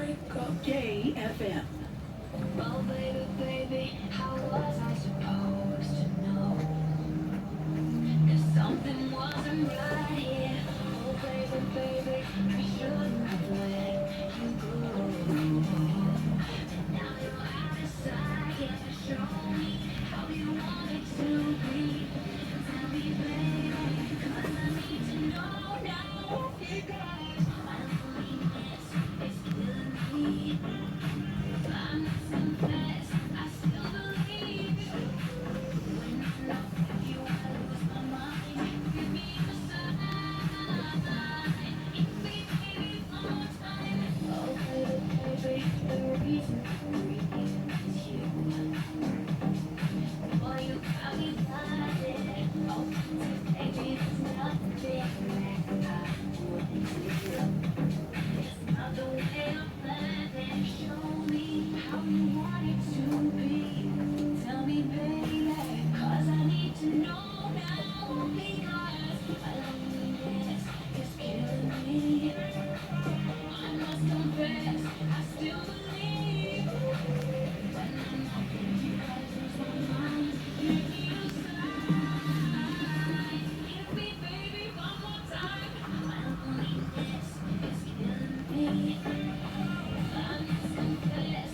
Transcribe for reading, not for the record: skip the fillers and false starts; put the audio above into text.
JFM. Oh, baby, baby, how was I supposed to know that something wasn't right here? Oh, baby, baby, I shouldn't have let you go. And now you're out of sight, yeah, show me how you want it to be. Tell me, baby, 'cause I need to know now. Because my loneliness is killing me. I must confess, I still believe when I'm not with you, I lose my mind. Give me a sign. Hit me, baby, one more time. Oh, baby, baby, the reason for breathing is you. Boy, you got me blinded. Oh, baby, there's nothing that I wouldn't do. It's not the way I'm planning. Show me how you want it to be. Tell me, baby, 'cause I need to know now. Because my loneliness is killing me. I must confess, I still believe when I'm not with you, I lose my mind. Give me a sign. Hit me, baby, one more time. My loneliness is killing me. I must confess,